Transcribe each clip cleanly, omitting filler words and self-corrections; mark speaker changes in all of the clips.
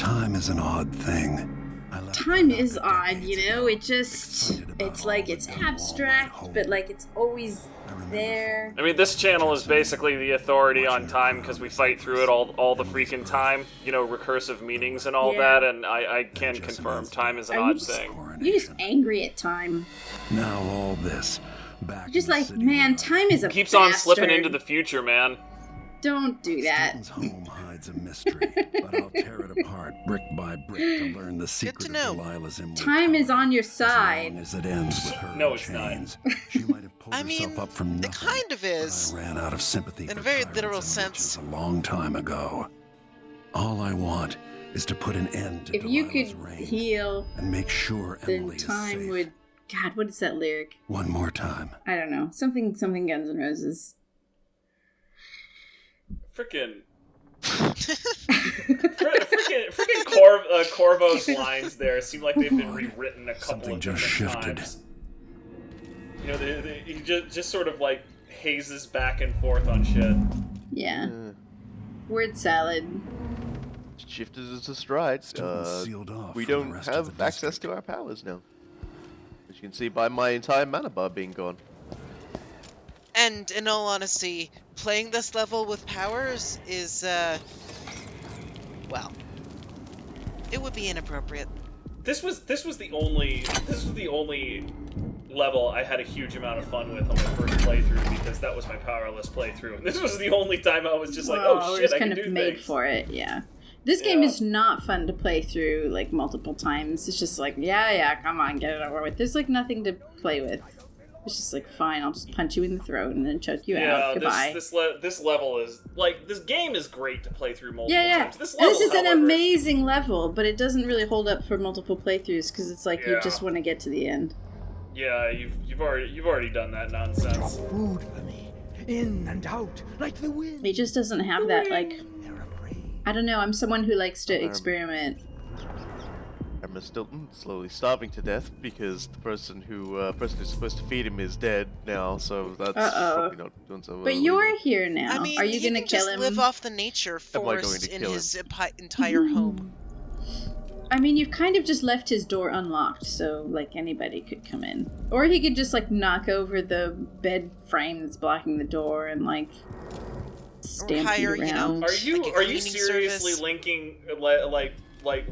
Speaker 1: Time is an odd thing.
Speaker 2: Time is odd, you know? It's like it's abstract, but like it's always there.
Speaker 3: I mean, this channel is basically the authority on time because we fight through it all the freaking time. You know, recursive meanings and all that, and I can confirm time is an odd thing.
Speaker 2: You're just angry at time.
Speaker 1: Now all this. Back
Speaker 2: You're just like, man, time is a
Speaker 3: keeps
Speaker 2: bastard.
Speaker 3: on slipping into the future, man.
Speaker 2: Don't do that.
Speaker 1: Stilton's home hides a mystery, but I'll tear it apart brick by brick to learn the secret of Delilah's immortality.
Speaker 2: Time is on your side.
Speaker 1: As long as it ends with her
Speaker 3: No, it's
Speaker 1: chains.
Speaker 3: not.
Speaker 1: She might have pulled herself up from nothing.
Speaker 4: It kind of is.
Speaker 1: I ran out of sympathy
Speaker 4: in
Speaker 1: for
Speaker 4: a very
Speaker 1: tyrants
Speaker 4: literal
Speaker 1: and
Speaker 4: sense.
Speaker 1: witches a long time ago. All I want is to put an end to
Speaker 2: If you
Speaker 1: Delilah's
Speaker 2: could
Speaker 1: reign
Speaker 2: heal,
Speaker 1: and make sure
Speaker 2: then
Speaker 1: Emily is
Speaker 2: time
Speaker 1: safe.
Speaker 2: would... God, what is that lyric?
Speaker 1: One more time.
Speaker 2: I don't know. Something Guns N' Roses.
Speaker 3: Freaking Corvo's lines there seem like they've been rewritten a couple
Speaker 1: Something
Speaker 3: of
Speaker 1: just
Speaker 3: different
Speaker 1: shifted.
Speaker 3: times. You know, he just sort of like hazes back and forth on shit.
Speaker 2: Yeah. Word salad.
Speaker 5: Shifted as a stride.
Speaker 1: Sealed off
Speaker 5: We
Speaker 1: from the
Speaker 5: don't
Speaker 1: rest of
Speaker 5: have
Speaker 1: the
Speaker 5: access to our powers now. As you can see by my entire mana bar being gone.
Speaker 4: And in all honesty, playing this level with powers is, well, it would be inappropriate.
Speaker 3: This was the only level I had a huge amount of fun with on my first playthrough because that was my powerless playthrough. And this was the only time I was just like, oh shit, I can do things.
Speaker 2: It was kind of made for it, yeah. This game is not fun to play through, like, multiple times. It's just like, yeah, come on, get it over with. There's, like, nothing to play with. It's just like, fine, I'll just punch you in the throat and then choke you out. Goodbye.
Speaker 3: This level is, like, this game is great to play through multiple times. This
Speaker 2: is an amazing level, but it doesn't really hold up for multiple playthroughs because it's like you just want to get to the end.
Speaker 3: Yeah, you've already done that nonsense.
Speaker 6: Food for me, in and out, like the wind.
Speaker 2: It just doesn't have that, like... I don't know, I'm someone who likes to experiment.
Speaker 5: I'm a Stilton, slowly starving to death because the person who's supposed to feed him is dead now, so that's probably not doing so well.
Speaker 2: But you're here now.
Speaker 4: I mean,
Speaker 2: are you gonna kill him?
Speaker 4: Live off the nature forest in his entire home.
Speaker 2: I mean, you've kind of just left his door unlocked, so, like, anybody could come in. Or he could just, like, knock over the bed frame that's blocking the door and, like, stamp
Speaker 4: hire,
Speaker 2: you around.
Speaker 3: Are you seriously linking, like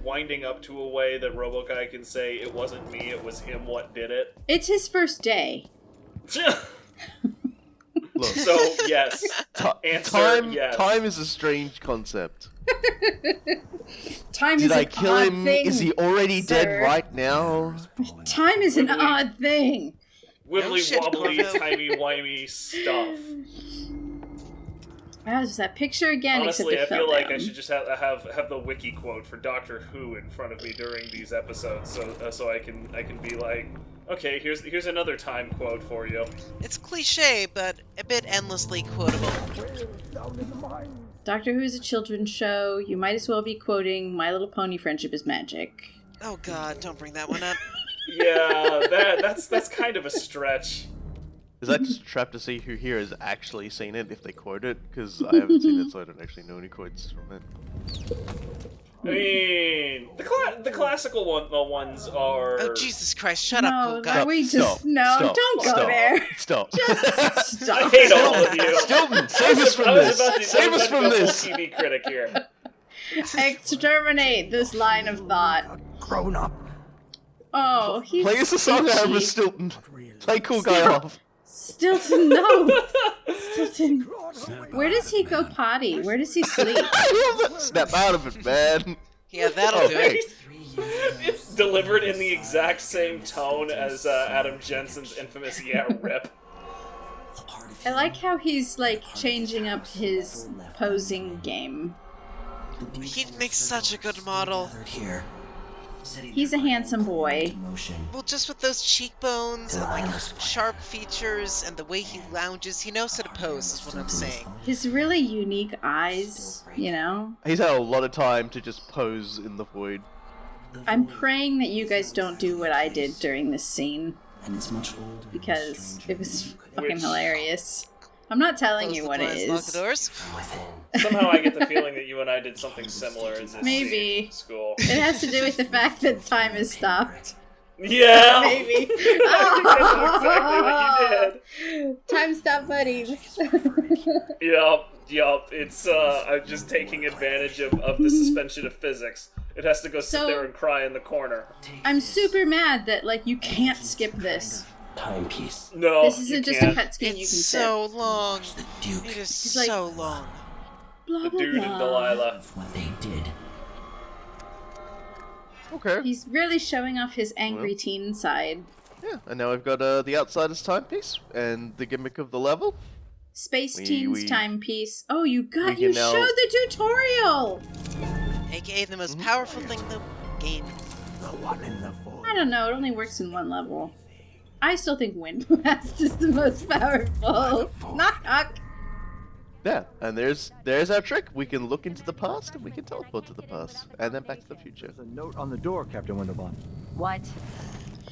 Speaker 3: winding up to a way that RoboGuy can say, it wasn't me, it was him what did it?
Speaker 2: It's his first day.
Speaker 5: Look,
Speaker 3: so, yes. Yes.
Speaker 5: Time is a strange concept.
Speaker 2: Time
Speaker 5: Did
Speaker 2: is
Speaker 5: I
Speaker 2: an
Speaker 5: kill
Speaker 2: odd
Speaker 5: him?
Speaker 2: thing,
Speaker 5: Is he already
Speaker 2: sir.
Speaker 5: dead right now?
Speaker 2: Time is an odd thing.
Speaker 3: Wibbly-wobbly, timey-wimey stuff.
Speaker 2: There's that picture again.
Speaker 3: Honestly, I
Speaker 2: except it
Speaker 3: feel
Speaker 2: fell
Speaker 3: like
Speaker 2: down.
Speaker 3: I should just have the wiki quote for Doctor Who in front of me during these episodes, so I can be like, okay, here's another time quote for you.
Speaker 4: It's cliche, but a bit endlessly quotable.
Speaker 2: Doctor Who is a children's show. You might as well be quoting My Little Pony: Friendship is Magic.
Speaker 4: Oh God, don't bring that one up.
Speaker 3: Yeah, that's kind of a stretch.
Speaker 5: Is that just a trap to see who here has actually seen it if they quote it? Because I haven't seen it, so I don't actually know any quotes from it.
Speaker 3: I mean, the classical ones are...
Speaker 4: Oh, Jesus Christ, shut up, cool guy.
Speaker 2: Don't go there.
Speaker 5: Stop.
Speaker 2: Just stop.
Speaker 3: I hate all of you.
Speaker 5: Stilton, save us from this. Save us from this.
Speaker 3: TV critic here.
Speaker 2: Exterminate this line of thought.
Speaker 6: Grown up.
Speaker 2: Oh, he's
Speaker 5: Play us a song, Armor Stilton. Play cool guy off.
Speaker 2: Stilton, no. Stilton. Where does he go potty? Where does he sleep?
Speaker 5: Snap out of it, man.
Speaker 4: Yeah, that'll do it.
Speaker 3: It's delivered in the exact same tone as Adam Jensen's infamous "Yeah, rip."
Speaker 2: I like how he's, like, changing up his posing game.
Speaker 4: He'd make such a good model.
Speaker 2: He's a handsome boy.
Speaker 4: Well, just with those cheekbones and, like, sharp features and the way he lounges, he knows how to pose, is what I'm saying.
Speaker 2: His really unique eyes, you know?
Speaker 5: He's had a lot of time to just pose in the void.
Speaker 2: I'm praying that you guys don't do what I did during this scene. Because it was fucking hilarious. I'm not telling
Speaker 4: Close
Speaker 2: you
Speaker 4: the
Speaker 2: what it
Speaker 4: blinds, lock the
Speaker 2: is.
Speaker 4: doors.
Speaker 3: Somehow I get the feeling that you and I did something similar in this
Speaker 2: Maybe.
Speaker 3: school.
Speaker 2: It has to do with the fact that time is stopped.
Speaker 3: Yeah!
Speaker 2: Maybe.
Speaker 3: That's exactly what you did.
Speaker 2: Time stop buddies.
Speaker 3: Yup. It's, I'm just taking advantage of the suspension of physics. It has to go sit there and cry in the corner.
Speaker 2: I'm super mad that, like, you can't skip this.
Speaker 1: Timepiece.
Speaker 3: No,
Speaker 2: This isn't just a cutscene you can
Speaker 4: It's
Speaker 2: skip.
Speaker 4: so long.
Speaker 1: The Duke.
Speaker 4: It is
Speaker 2: He's like-
Speaker 4: so long.
Speaker 2: Blah,
Speaker 3: The
Speaker 2: blah,
Speaker 3: dude and
Speaker 2: blah.
Speaker 3: Delilah.
Speaker 1: What they did.
Speaker 5: Okay.
Speaker 2: He's really showing off his angry teen side.
Speaker 5: Yeah, and now we've got the Outsider's Timepiece and the gimmick of the level.
Speaker 2: Space Teens
Speaker 5: we-
Speaker 2: Timepiece. Oh, you
Speaker 5: we
Speaker 2: you
Speaker 5: can now-
Speaker 2: showed the tutorial!
Speaker 4: AKA the most powerful thing in the game.
Speaker 1: The one in the void.
Speaker 2: I don't know, it only works in one level. I still think Wind Blast is the most powerful. Knock knock.
Speaker 5: Yeah, and there's our trick. We can look into the past and we can teleport to the past. And then back to the future.
Speaker 6: There's a note on the door, Captain Winterbond.
Speaker 7: What?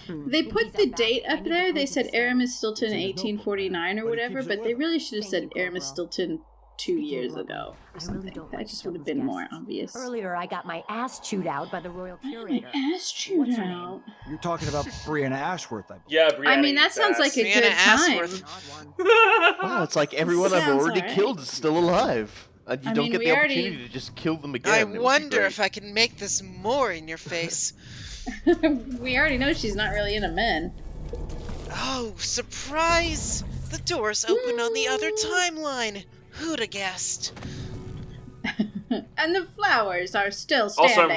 Speaker 2: They put the date up there. They said Aramis Stilton 1849 or whatever, but they really should have said Aramis Stilton 2 years ago or something. That just would have been more obvious.
Speaker 7: Earlier, I got my ass chewed out by the royal curator.
Speaker 2: My ass chewed
Speaker 7: What's her
Speaker 2: out.
Speaker 6: You're talking about Brianna Ashworth, I believe.
Speaker 3: Yeah, Brianna
Speaker 2: I mean, that
Speaker 3: eats
Speaker 2: sounds
Speaker 3: ass.
Speaker 2: like a
Speaker 4: Brianna
Speaker 2: good time.
Speaker 4: Ashworth.
Speaker 5: Wow, it's like everyone I've
Speaker 2: Sounds
Speaker 5: already
Speaker 2: alright.
Speaker 5: killed is still alive. And you
Speaker 2: I
Speaker 5: don't
Speaker 2: mean,
Speaker 5: get
Speaker 2: we
Speaker 5: the
Speaker 2: already-
Speaker 5: opportunity to just kill them again.
Speaker 4: I
Speaker 5: It would be
Speaker 4: wonder
Speaker 5: great.
Speaker 4: if I can make this more in your face.
Speaker 2: We already know she's not really into men.
Speaker 4: Oh, surprise! The door's open on the other timeline. Who'd have guessed?
Speaker 2: And the flowers are still standing.
Speaker 3: Also,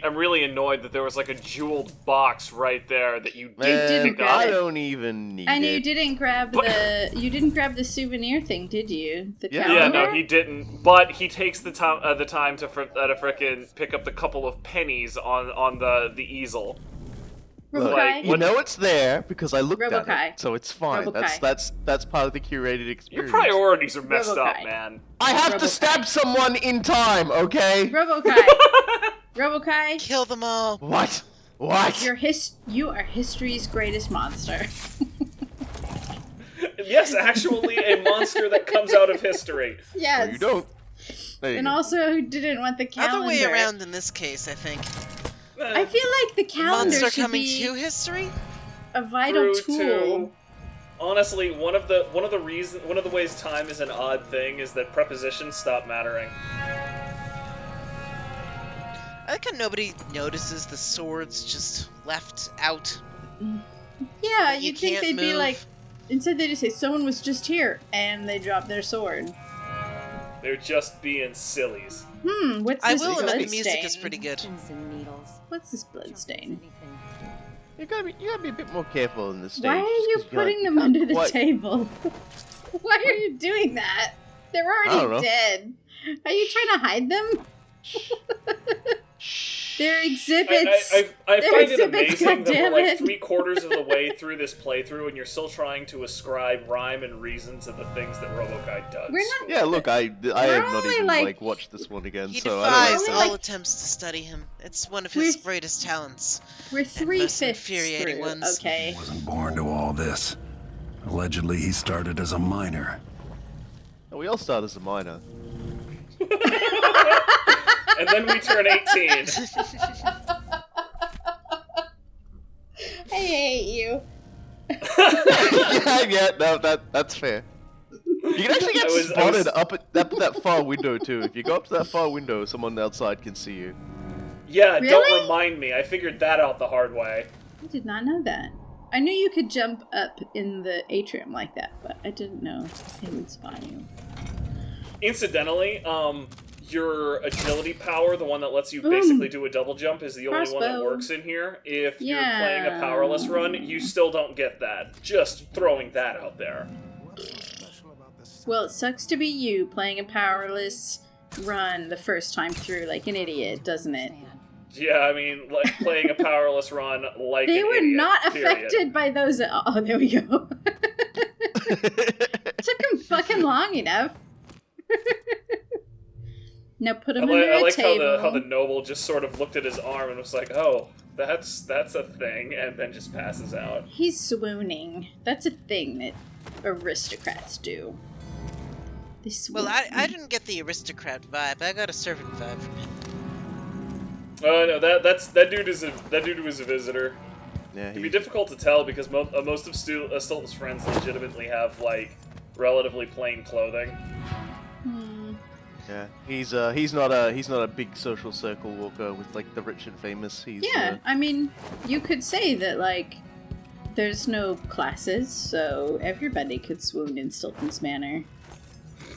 Speaker 3: I'm really annoyed that there was like a jeweled box right there that you
Speaker 5: Man,
Speaker 2: didn't
Speaker 3: pick
Speaker 2: grab
Speaker 3: up.
Speaker 5: I
Speaker 2: it.
Speaker 5: don't even need
Speaker 2: And
Speaker 5: it.
Speaker 2: you didn't grab the souvenir thing, did you? The
Speaker 5: Yeah.
Speaker 3: Yeah,
Speaker 2: calendar?
Speaker 3: no, he didn't. But he takes the time to frickin' pick up the couple of pennies on the easel.
Speaker 5: Look,
Speaker 2: Robokai.
Speaker 5: you know it's there because I looked at
Speaker 2: Robokai.
Speaker 5: it, so it's fine.
Speaker 2: Robokai.
Speaker 5: That's part of the curated
Speaker 3: Your
Speaker 5: experience.
Speaker 3: priorities are messed up,
Speaker 2: Robokai.
Speaker 3: man.
Speaker 5: I have to
Speaker 2: Robokai.
Speaker 5: stab someone in time, okay?
Speaker 2: Robokai. Robokai,
Speaker 4: Kill them all.
Speaker 5: What? What?
Speaker 2: you are history's greatest monster.
Speaker 3: Yes, actually, a monster that comes out of history.
Speaker 2: Yes.
Speaker 5: No, you don't. There you
Speaker 2: And
Speaker 5: go.
Speaker 2: also, who didn't want the calendar?
Speaker 4: Other way around in this case, I think.
Speaker 2: I feel like the calendar
Speaker 4: Monster
Speaker 2: should
Speaker 4: coming
Speaker 2: be
Speaker 4: to history?
Speaker 2: a vital
Speaker 3: Through
Speaker 2: tool.
Speaker 3: to honestly, one of the ways time is an odd thing is that prepositions stop mattering.
Speaker 4: I like how nobody notices the swords just left out.
Speaker 2: Yeah,
Speaker 4: You
Speaker 2: you'd think
Speaker 4: can't
Speaker 2: they'd be
Speaker 4: move.
Speaker 2: like, instead they just say, someone was just here, and they drop their sword.
Speaker 3: They're just being sillies.
Speaker 2: What's
Speaker 4: I
Speaker 2: this
Speaker 4: will admit the
Speaker 2: blood
Speaker 4: music
Speaker 2: stain?
Speaker 4: is pretty good.
Speaker 7: Pins and needles.
Speaker 2: What's this blood stain?
Speaker 5: You gotta be a bit more careful in this stage.
Speaker 2: Why are you
Speaker 5: just 'cause you're
Speaker 2: putting
Speaker 5: like,
Speaker 2: them
Speaker 5: you
Speaker 2: under
Speaker 5: can't
Speaker 2: the
Speaker 5: quite-
Speaker 2: table? Why are you doing that? They're
Speaker 5: I don't know.
Speaker 2: already dead. Are you trying to hide them? They're exhibits.
Speaker 3: I
Speaker 2: They're
Speaker 3: find it
Speaker 2: exhibits,
Speaker 3: amazing that we're like
Speaker 2: goddammit.
Speaker 3: 3/4 of the way through this playthrough and you're still trying to ascribe rhyme and reason to the things that Robokai does.
Speaker 2: We're not-
Speaker 5: Yeah, look, I have not
Speaker 2: only,
Speaker 5: even
Speaker 2: like-
Speaker 5: watched this one again,
Speaker 4: He
Speaker 5: so I don't
Speaker 4: defies
Speaker 5: know.
Speaker 2: Only,
Speaker 4: all
Speaker 2: like-
Speaker 4: attempts to study him. It's one of
Speaker 2: We're
Speaker 4: his
Speaker 2: th-
Speaker 4: greatest talents.
Speaker 2: We're
Speaker 4: most
Speaker 2: 3/5
Speaker 4: infuriating
Speaker 2: through.
Speaker 4: ones.
Speaker 2: Okay.
Speaker 1: Wasn't born to all this. Allegedly, he started as a miner.
Speaker 5: We all start as a minor.
Speaker 3: And then we turn 18.
Speaker 2: I hate you.
Speaker 5: yeah, no, that's fair. You can actually get
Speaker 3: I was-
Speaker 5: spotted up at that far window too. If you go up to that far window, someone outside can see you.
Speaker 3: Yeah,
Speaker 2: Really?
Speaker 3: don't remind me. I figured that out the hard way.
Speaker 2: I did not know that. I knew you could jump up in the atrium like that, but I didn't know it would spot you.
Speaker 3: Incidentally, your agility power, the one that lets you
Speaker 2: Boom.
Speaker 3: basically do a double jump, is the only one that
Speaker 2: Crossbow.
Speaker 3: works in here. If you're
Speaker 2: Yeah.
Speaker 3: playing a powerless run, you still don't get that. Just throwing that out there.
Speaker 2: Well, it sucks to be you playing a powerless run the first time through like an idiot, doesn't it?
Speaker 3: Yeah, I mean, like playing a powerless run like
Speaker 2: They
Speaker 3: an
Speaker 2: were
Speaker 3: idiot,
Speaker 2: not
Speaker 3: period.
Speaker 2: affected by those. Oh, there we go. Took him fucking long enough. Now put him under
Speaker 3: I
Speaker 2: a
Speaker 3: like
Speaker 2: table.
Speaker 3: how the noble just sort of looked at his arm and was like, "Oh, that's a thing," and then just passes out.
Speaker 2: He's swooning. That's a thing that aristocrats do. They
Speaker 4: Well,
Speaker 2: swoon.
Speaker 4: I didn't get the aristocrat vibe. I got a servant vibe from him.
Speaker 3: Oh no, that dude was a visitor.
Speaker 5: Yeah,
Speaker 3: It'd be difficult to tell because most of Stilton's friends legitimately have like relatively plain clothing.
Speaker 5: Yeah, he's not a big social circle walker with like the rich and famous. He's
Speaker 2: Yeah, I mean, you could say that, like, there's no classes, so everybody could swoon in Stilton's manor.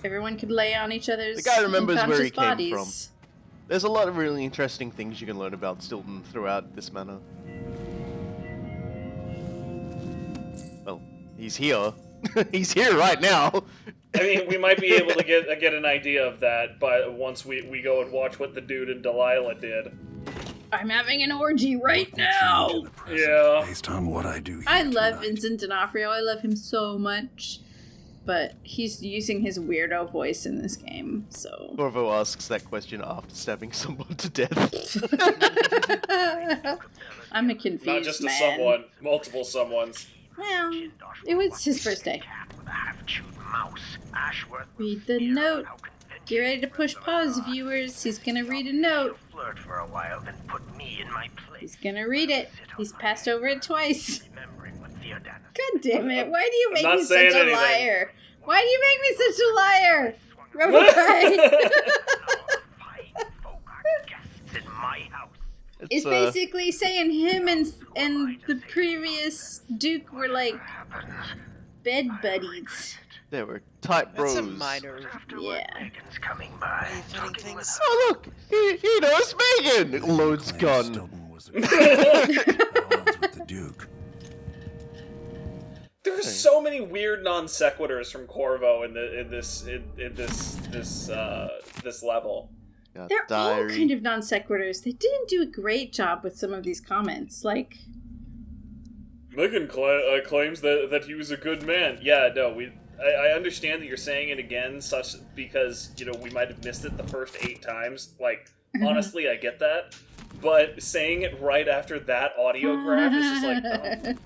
Speaker 2: Everyone could lay on each other's
Speaker 5: The guy remembers where he
Speaker 2: unconscious
Speaker 5: came
Speaker 2: bodies.
Speaker 5: There's a lot of really interesting things you can learn about Stilton throughout this manor. Well, he's here. He's here right now.
Speaker 3: I mean, we might be able to get an idea of that, but once we go and watch what the dude and Delilah did.
Speaker 2: I'm having an orgy right
Speaker 1: What will change in
Speaker 2: now!
Speaker 1: the present
Speaker 3: Yeah.
Speaker 1: Based on what I do here
Speaker 2: I love
Speaker 1: tonight.
Speaker 2: Vincent D'Onofrio. I love him so much. But he's using his weirdo voice in this game, so...
Speaker 5: Corvo asks that question after stabbing someone to death.
Speaker 2: I'm a confused
Speaker 3: Not just a
Speaker 2: man.
Speaker 3: someone, multiple someones.
Speaker 2: Well, it was his first day. Read the note. Get ready to push pause, viewers. He's gonna read a note. He's gonna read it. He's passed over it twice. God damn it. Why do you make
Speaker 3: not
Speaker 2: me such
Speaker 3: saying
Speaker 2: a
Speaker 3: anything.
Speaker 2: liar? Why do you make me such a liar? Robokai. It's basically saying him and the previous Duke were like bed buddies.
Speaker 5: They were tight bros.
Speaker 4: That's a minor.
Speaker 2: Yeah.
Speaker 4: Way of fitting things.
Speaker 5: Oh look, he knows Megan. Loads
Speaker 1: Claims
Speaker 5: gun.
Speaker 1: Stilton was at odds with the Duke.
Speaker 3: There's so many weird non sequiturs from Corvo in this level.
Speaker 5: Got
Speaker 2: They're all
Speaker 5: diary.
Speaker 2: kind of non sequiturs. They didn't do a great job with some of these comments. Like,
Speaker 3: Megan claims that he was a good man. Yeah, no, I understand that you're saying it again, such because we might have missed it the first 8 times. Like, honestly, I get that, but saying it right after that audiograph is just like.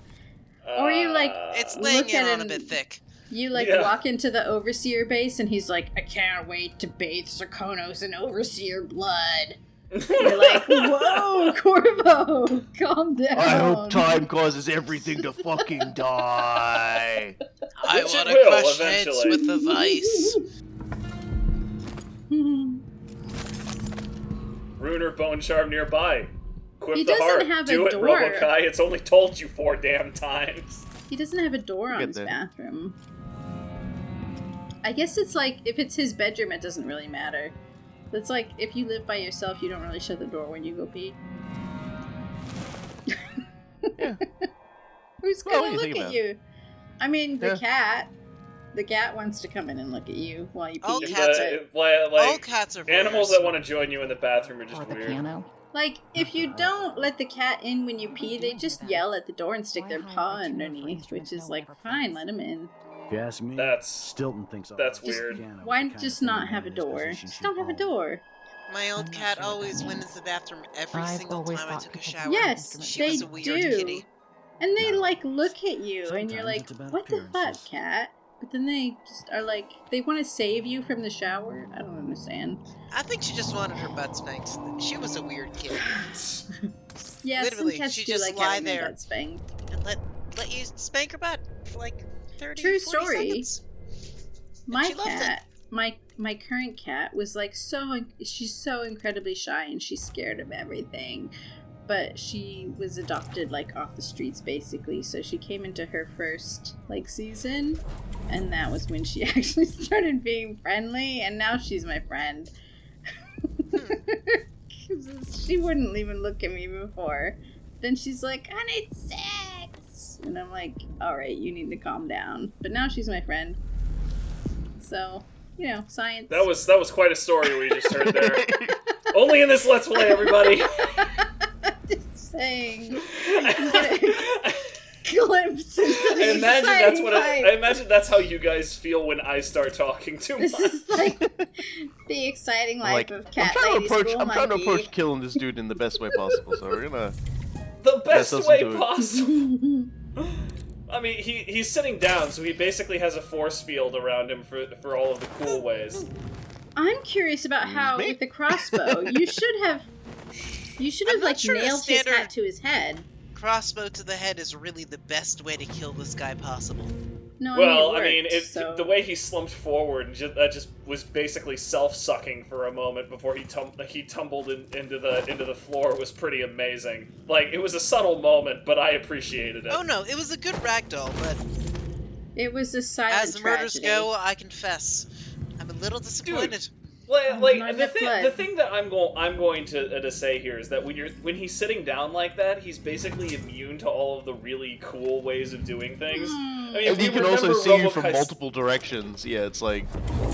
Speaker 2: Or you like
Speaker 4: It's laying
Speaker 2: look
Speaker 4: it
Speaker 2: at
Speaker 4: on a
Speaker 2: him-
Speaker 4: bit thick.
Speaker 2: you like
Speaker 3: Yeah.
Speaker 2: walk into the overseer base and he's like, I can't wait to bathe Sarkonos in overseer blood. You're like, whoa, Corvo, calm down.
Speaker 5: I hope time causes everything to fucking die.
Speaker 4: I
Speaker 3: Which
Speaker 4: want
Speaker 3: it
Speaker 4: to
Speaker 3: will,
Speaker 4: crush heads
Speaker 3: eventually.
Speaker 4: with the vice.
Speaker 3: Ruiner bone charm nearby. Equip
Speaker 2: He
Speaker 3: the
Speaker 2: doesn't
Speaker 3: heart.
Speaker 2: have a
Speaker 3: Do it,
Speaker 2: door.
Speaker 3: Robokai. It's only told you 4 damn times.
Speaker 2: He doesn't have a door on
Speaker 5: Get
Speaker 2: his
Speaker 5: there.
Speaker 2: bathroom. I guess it's like, if it's his bedroom, it doesn't really matter. It's like, if you live by yourself, you don't really shut the door when you go pee.
Speaker 5: Yeah.
Speaker 2: Who's
Speaker 5: Well,
Speaker 2: gonna
Speaker 5: when you
Speaker 2: look
Speaker 5: think
Speaker 2: at
Speaker 5: about
Speaker 2: you? I mean, the
Speaker 5: Yeah.
Speaker 2: cat. The cat wants to come in and look at you while you pee.
Speaker 4: All
Speaker 3: If
Speaker 4: cats
Speaker 3: like
Speaker 4: All cats are
Speaker 3: animals
Speaker 4: voyeurs.
Speaker 3: that want to join you in the bathroom are just
Speaker 7: Or the
Speaker 3: weird.
Speaker 7: piano.
Speaker 2: Like, if you don't let the cat in when you pee, they just yell at the door and stick their paw underneath, which is like, fine, let him in.
Speaker 6: If you ask me,
Speaker 3: That's
Speaker 6: Stilton thinks
Speaker 3: that's
Speaker 6: Just-
Speaker 3: weird.
Speaker 2: Why just not have a door? Just don't have a door.
Speaker 4: My old
Speaker 7: I'm not
Speaker 4: cat
Speaker 7: sure
Speaker 4: always
Speaker 7: what
Speaker 4: went
Speaker 7: that
Speaker 4: into the bathroom every
Speaker 7: I've
Speaker 4: single
Speaker 7: always
Speaker 4: time I
Speaker 7: thought
Speaker 4: took a
Speaker 7: people
Speaker 4: shower.
Speaker 2: Yes,
Speaker 4: She
Speaker 2: they
Speaker 4: was a weird
Speaker 2: do.
Speaker 4: kitty.
Speaker 2: And they
Speaker 6: No.
Speaker 2: like look at you and you're
Speaker 6: Sometimes
Speaker 2: like,
Speaker 6: it's about
Speaker 2: what the fuck,
Speaker 6: appearances.
Speaker 2: cat? But then they just are like, they want to save you from the shower? I don't understand.
Speaker 4: I think she just wanted her butt spanked. She was a weird kitty.
Speaker 2: Yeah,
Speaker 4: Literally,
Speaker 2: some cats
Speaker 4: she
Speaker 2: do
Speaker 4: just
Speaker 2: like
Speaker 4: lie
Speaker 2: having their
Speaker 4: there.
Speaker 2: butt spanked.
Speaker 4: And let you spank her butt for like 30,
Speaker 2: True
Speaker 4: 40
Speaker 2: story.
Speaker 4: seconds.
Speaker 2: My
Speaker 4: she loves
Speaker 2: cat, my current cat was like she's so incredibly shy and she's scared of everything. But she was adopted like off the streets basically, so she came into her first like season, and that was when she actually started being friendly, and now she's my friend. 'Cause she wouldn't even look at me before. Then she's like, I need sex, and I'm like, all right, you need to calm down. But now she's my friend. So, science.
Speaker 3: That was quite a story we just heard there. Only in this Let's Play, everybody.
Speaker 2: Just saying. Glimpse into the
Speaker 3: I imagine that's how you guys feel when I start talking too much.
Speaker 2: This is like the exciting life of Cat Lady School
Speaker 5: I'm trying to
Speaker 2: Monkey.
Speaker 5: approach killing this dude in the best way possible, so we're gonna...
Speaker 3: The best
Speaker 5: let's
Speaker 3: way
Speaker 5: do it.
Speaker 3: possible. I mean, he's sitting down, so he basically has a force field around him for all of the cool ways.
Speaker 2: I'm curious about how with the crossbow, you should have like
Speaker 4: sure
Speaker 2: nailed his hat to his head.
Speaker 4: Crossbow to the head is really the best way to kill this guy possible.
Speaker 2: No,
Speaker 3: Well,
Speaker 2: I mean,
Speaker 3: the way he slumped forward, that just was basically self-sucking for a moment before he tumbled into the floor was pretty amazing. Like, it was a subtle moment, but I appreciated it.
Speaker 4: Oh no, it was a good ragdoll, but
Speaker 2: it was a silent
Speaker 4: as the murders
Speaker 2: tragedy.
Speaker 4: go, I confess, I'm a little disappointed.
Speaker 3: Dude. Like
Speaker 2: not
Speaker 3: the
Speaker 2: enough
Speaker 3: thing,
Speaker 2: blood.
Speaker 3: the thing that I'm going to say here is that when he's sitting down like that, he's basically immune to all of the really cool ways of doing things. I mean,
Speaker 5: And
Speaker 3: we
Speaker 5: he can also
Speaker 3: remember
Speaker 5: see you from
Speaker 3: Robokai's-
Speaker 5: multiple directions. Yeah, it's like...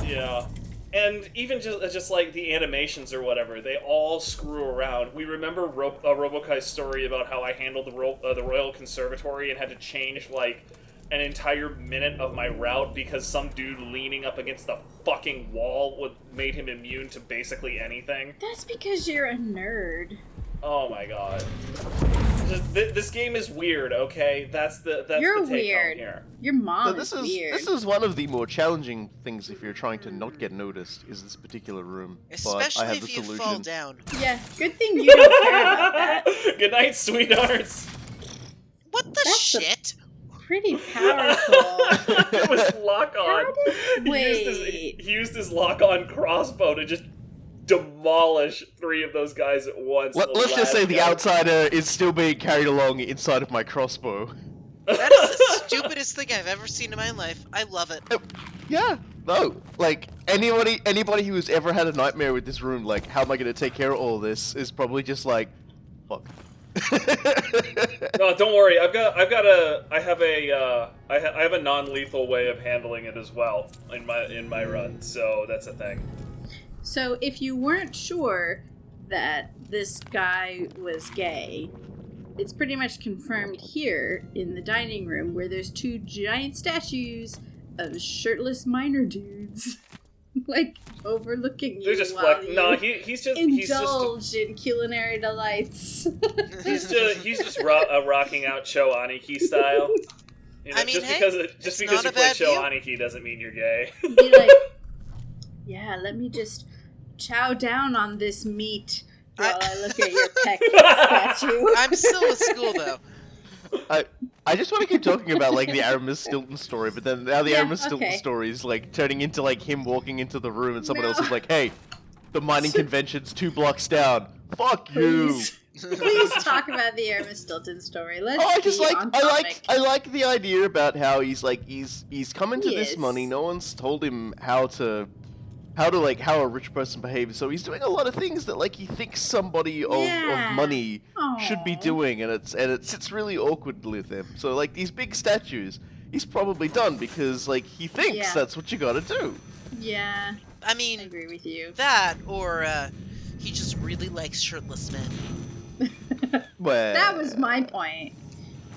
Speaker 3: Yeah, and even just like the animations or whatever, they all screw around. We remember Robokai's story about how I handled the Royal Conservatory and had to change like an entire minute of my route because some dude leaning up against the fucking wall made him immune to basically anything.
Speaker 2: That's because you're a nerd.
Speaker 3: Oh my god. This game is weird, okay? That's
Speaker 2: You're
Speaker 3: the take
Speaker 2: weird.
Speaker 3: home here.
Speaker 2: Your mom
Speaker 5: This
Speaker 2: is weird.
Speaker 5: is one of the more challenging things if you're trying to not get noticed, is this particular room. But
Speaker 4: Especially
Speaker 5: I have
Speaker 4: if
Speaker 5: the
Speaker 4: you
Speaker 5: solution.
Speaker 4: fall down.
Speaker 2: Yeah, good thing you don't care about that.
Speaker 3: Good night, sweethearts.
Speaker 4: What the
Speaker 2: That's a-
Speaker 4: shit?
Speaker 2: Pretty powerful.
Speaker 3: It was lock on.
Speaker 2: How did-
Speaker 3: He used his lock on crossbow to just demolish 3 of those guys at once.
Speaker 5: Let's just say the outsider is still being carried along inside of my crossbow.
Speaker 4: That is the stupidest thing I've ever seen in my life. I love it.
Speaker 5: Yeah, no. Like, anybody who's ever had a nightmare with this room, like, how am I going to take care of all this, is probably just like, fuck.
Speaker 3: No, don't worry. I have a non-lethal way of handling it as well in my run. So that's a thing.
Speaker 2: So if you weren't sure that this guy was gay, it's pretty much confirmed here in the dining room where there's 2 giant statues of shirtless minor dudes, like overlooking you.
Speaker 3: They're just
Speaker 2: while you
Speaker 3: No, he's just
Speaker 2: indulge in culinary delights.
Speaker 3: he's just rocking out Cho Aniki style. You know,
Speaker 4: I mean,
Speaker 3: just
Speaker 4: hey,
Speaker 3: because
Speaker 4: it's
Speaker 3: you
Speaker 4: not a
Speaker 3: play
Speaker 4: bad
Speaker 3: Cho
Speaker 4: view.
Speaker 3: Aniki doesn't mean you're gay.
Speaker 2: Be like, yeah, let me just chow down on this meat while I look at your peck statue.
Speaker 4: I'm still at school though.
Speaker 5: I just want to keep talking about, like, the Aramis Stilton story, but then now the
Speaker 2: Yeah,
Speaker 5: Aramis Stilton
Speaker 2: okay.
Speaker 5: story is, like, turning into, like, him walking into the room and someone
Speaker 2: No.
Speaker 5: else is like, hey, the mining convention's 2 blocks down. Fuck you.
Speaker 2: Please. Please talk about the Aramis Stilton story. Let's
Speaker 5: Oh, I just
Speaker 2: be
Speaker 5: like
Speaker 2: on
Speaker 5: I
Speaker 2: topic.
Speaker 5: like the idea about how he's come into
Speaker 2: He
Speaker 5: this
Speaker 2: is.
Speaker 5: money. No one's told him how a rich person behaves. So he's doing a lot of things that, like, he thinks somebody of money should be
Speaker 2: Aw.
Speaker 5: doing, and it sits really awkward with him. So, like, these big statues, he's probably done because, like, he thinks
Speaker 2: Yeah.
Speaker 5: that's what you gotta do.
Speaker 2: Yeah,
Speaker 4: I
Speaker 2: I
Speaker 4: mean,
Speaker 2: agree with you.
Speaker 4: that or he just really likes shirtless men.
Speaker 5: Well,
Speaker 2: That was my point.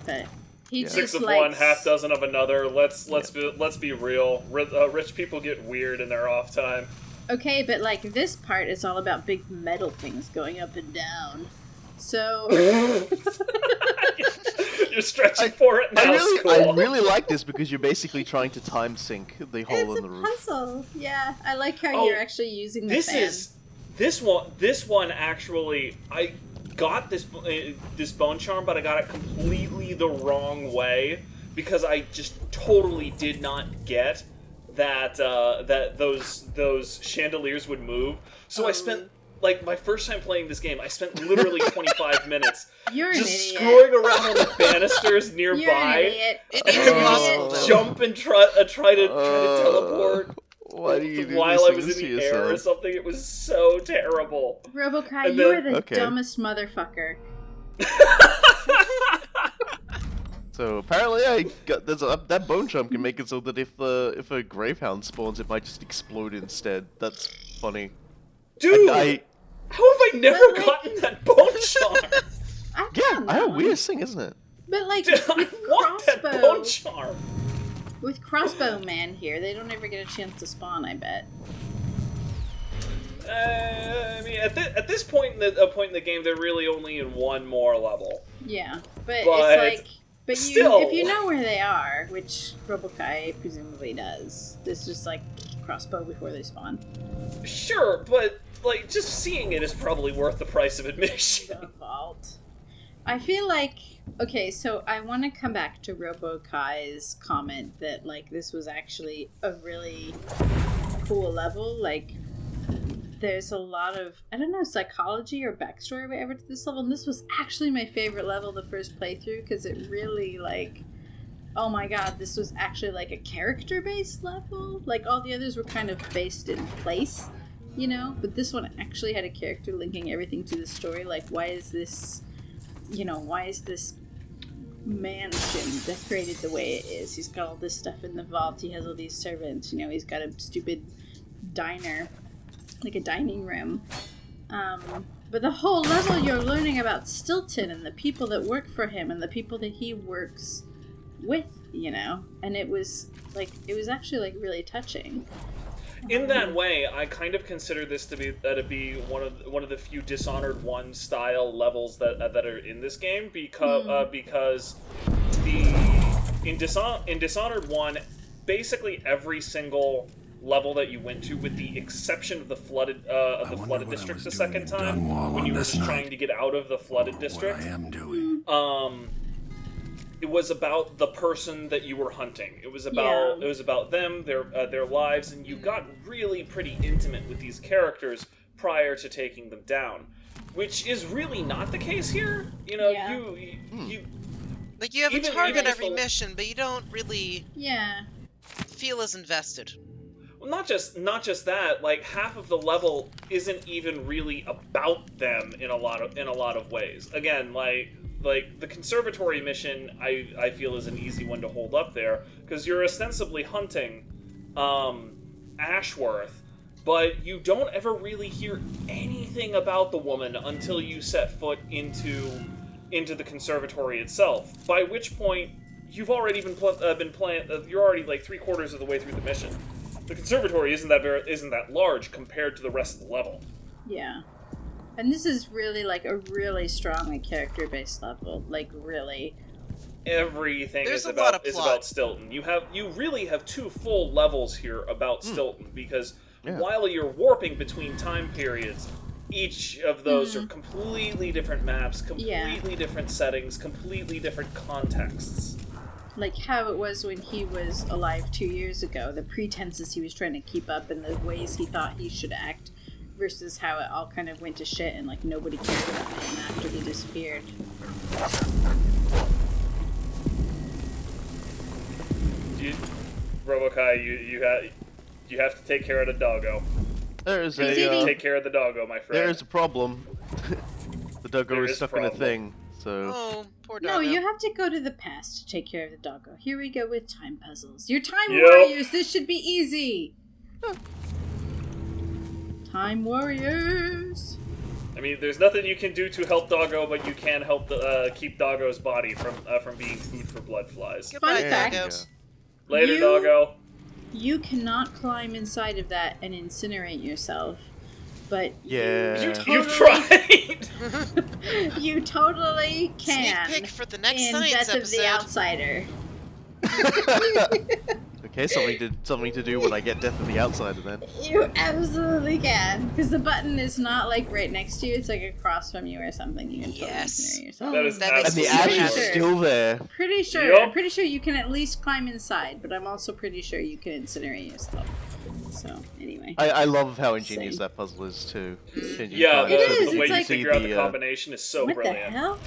Speaker 2: But he
Speaker 5: Yeah.
Speaker 2: just
Speaker 3: 6 of
Speaker 2: likes...
Speaker 3: one, half dozen of another. Let's be real. Rich people get weird in their off time.
Speaker 2: Okay, but like this part is all about big metal things going up and down. So
Speaker 3: You're stretching for it now.
Speaker 5: I really like this because you're basically trying to time sync the hole
Speaker 2: it's
Speaker 5: in
Speaker 2: a
Speaker 5: the roof.
Speaker 2: puzzle. Yeah, I like how
Speaker 3: Oh,
Speaker 2: you're actually using the
Speaker 3: This
Speaker 2: fan.
Speaker 3: is this one actually. I got this bone charm, but I got it completely the wrong way because I just totally did not get that those chandeliers would move. So I spent like my first time playing this game. I spent literally 25 minutes
Speaker 2: You're an
Speaker 3: just
Speaker 2: idiot.
Speaker 3: screwing around on the banisters
Speaker 2: You're an
Speaker 3: nearby.
Speaker 2: idiot.
Speaker 4: It
Speaker 3: And
Speaker 4: is
Speaker 3: I would
Speaker 4: possible
Speaker 3: just
Speaker 4: though.
Speaker 3: jump and try to teleport
Speaker 5: Why do you do
Speaker 3: while
Speaker 5: these
Speaker 3: I was in
Speaker 5: things
Speaker 3: the
Speaker 5: to
Speaker 3: air or
Speaker 5: yourself?
Speaker 3: something. It was so terrible.
Speaker 2: Robokai,
Speaker 3: And
Speaker 2: you
Speaker 3: then-
Speaker 2: are the
Speaker 5: Okay.
Speaker 2: dumbest motherfucker.
Speaker 5: So apparently, that bone charm can make it so that if a gravehound spawns, it might just explode instead. That's funny.
Speaker 3: Dude,
Speaker 5: I
Speaker 3: how have I never
Speaker 2: But, like-
Speaker 3: gotten that bone charm?
Speaker 2: I
Speaker 5: yeah,
Speaker 2: don't
Speaker 5: I
Speaker 2: know.
Speaker 5: know, weirdest thing, isn't it?
Speaker 2: But like
Speaker 3: Dude, I
Speaker 2: with
Speaker 3: want that
Speaker 2: crossbow,
Speaker 3: bone charm.
Speaker 2: with crossbow man here, they don't ever get a chance to spawn. I bet.
Speaker 3: I mean, at this point in the game, they're really only in one more level.
Speaker 2: Yeah, but
Speaker 3: But
Speaker 2: it's like But
Speaker 3: Still.
Speaker 2: if you know where they are, which Robokai presumably does, this just like crossbow before they spawn.
Speaker 3: Sure, but like just seeing it is probably worth the price of admission.
Speaker 2: The vault. I feel like okay, so I want to come back to Robokai's comment that like this was actually a really cool level. Like there's a lot of I don't know psychology or backstory or whatever to this level, and this was actually my favorite level the first playthrough because it really like oh my god, this was actually like a character based level. Like all the others were kind of based in place, you know, but this one actually had a character linking everything to the story. Like why is this mansion decorated the way it is? He's got all this stuff in the vault, he has all these servants, you know, he's got a stupid diner, like a dining room. But the whole level you're learning about Stilton and the people that work for him and the people that he works with, you know, and it was actually like really touching.
Speaker 3: In that way, I kind of consider this to be one of the few Dishonored 1 style levels that are in this game because in Dishonored 1, basically every single level that you went to, with the exception of the flooded district the second time when you were just trying to get out of the flooded district.
Speaker 1: What I am doing.
Speaker 3: It was about the person that you were hunting. It was about them, their lives, and you got really pretty intimate with these characters prior to taking them down, which is really not the case here. You know, you
Speaker 4: like you have a target every mission, but you don't really feel as invested.
Speaker 3: Well, not just that. Like half of the level isn't even really about them in a lot of ways. Again, like the conservatory mission, I feel is an easy one to hold up there because you're ostensibly hunting Ashworth, but you don't ever really hear anything about the woman until you set foot into the conservatory itself. By which point you've already been playing. You're already like 3/4 of the way through the mission. The conservatory isn't that large compared to the rest of the level.
Speaker 2: Yeah. And this is really like a really strongly character-based level. Like really,
Speaker 3: everything is about Stilton. You really have 2 full levels here about Stilton because while you're warping between time periods, each of those are completely different maps, completely different settings, completely different contexts.
Speaker 2: Like how it was when he was alive 2 years ago, the pretenses he was trying to keep up and the ways he thought he should act, versus how it all kind of went to shit and like nobody cared about him after he disappeared.
Speaker 3: Robokai, you have to take care of the doggo. Take care of the doggo, my friend.
Speaker 5: There is a problem. The doggo is stuck in a thing, so...
Speaker 4: Oh, poor doggo.
Speaker 2: No, you have to go to the past to take care of the doggo. Here we go with time puzzles. You're time warriors! This should be easy! Time warriors!
Speaker 3: I mean, there's nothing you can do to help Doggo, but you can help keep Doggo's body from being food for blood flies.
Speaker 2: Fun fact.
Speaker 4: Doggo.
Speaker 3: Later, Doggo.
Speaker 2: You cannot climb inside of that and incinerate yourself, but
Speaker 3: you've tried.
Speaker 2: You totally can.
Speaker 4: Sneak peek for the next
Speaker 2: in
Speaker 4: science
Speaker 2: Death
Speaker 4: episode.
Speaker 2: of the Outsider.
Speaker 5: Okay, something to do when I get Death of the Outsider then.
Speaker 2: You absolutely can, because the button is not like right next to you; it's like across from you or something. You can totally incinerate yourself.
Speaker 3: That is
Speaker 4: That makes
Speaker 5: And the
Speaker 3: absolutely
Speaker 5: ash is
Speaker 2: sure.
Speaker 5: still there.
Speaker 2: Pretty sure.
Speaker 3: Yep.
Speaker 2: I'm pretty sure you can at least climb inside, but I'm also pretty sure you can incinerate yourself. So anyway.
Speaker 5: I love how ingenious
Speaker 2: Same.
Speaker 5: that puzzle is too.
Speaker 3: Yeah,
Speaker 2: It is,
Speaker 3: the way
Speaker 2: it's
Speaker 3: you
Speaker 2: like-
Speaker 3: figure out the combination is so
Speaker 2: What
Speaker 3: brilliant.
Speaker 2: the hell?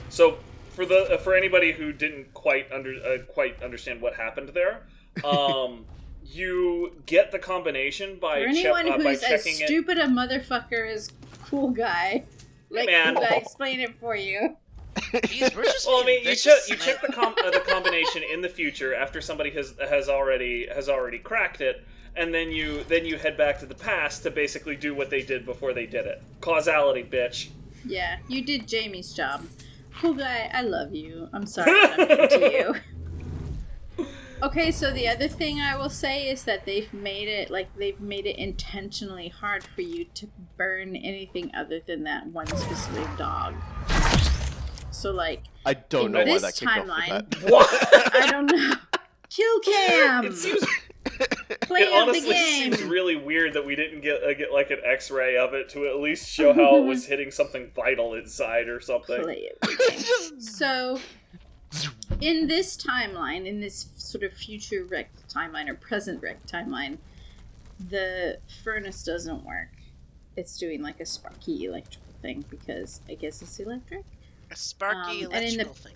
Speaker 3: So for anybody who didn't quite understand what happened there, you get the combination by
Speaker 2: For anyone who's as
Speaker 3: checking it.
Speaker 2: stupid a motherfucker as Cool Guy, like,
Speaker 3: man.
Speaker 2: could I explain it for you?
Speaker 4: Jeez, we're just
Speaker 3: Well, I mean,
Speaker 4: being
Speaker 3: you
Speaker 4: vicious
Speaker 3: check
Speaker 4: tonight.
Speaker 3: the combination in the future after somebody has already cracked it, and then you head back to the past to basically do what they did before they did it. Causality, bitch.
Speaker 2: Yeah, you did Jamie's job. Cool Guy, I love you. I'm sorry that I'm mean to you. Okay, so the other thing I will say is that they've made it intentionally hard for you to burn anything other than that one specific dog. So, like,
Speaker 5: I don't
Speaker 2: in
Speaker 5: know why
Speaker 2: this
Speaker 5: that kicked off
Speaker 2: timeline,
Speaker 5: with that.
Speaker 3: What?
Speaker 2: I don't know. Kill cam.
Speaker 3: It seems.
Speaker 2: Play
Speaker 3: It
Speaker 2: of the
Speaker 3: honestly
Speaker 2: game.
Speaker 3: seems really weird that we didn't get like an X-ray of it to at least show how it was hitting something vital inside or something.
Speaker 2: Play of the game. So, in this timeline, in this sort of future wrecked timeline or present wrecked timeline, the furnace doesn't work. It's doing like a sparky electrical thing because I guess it's electric.
Speaker 4: A sparky
Speaker 2: and in
Speaker 4: electrical
Speaker 2: the-
Speaker 4: thing.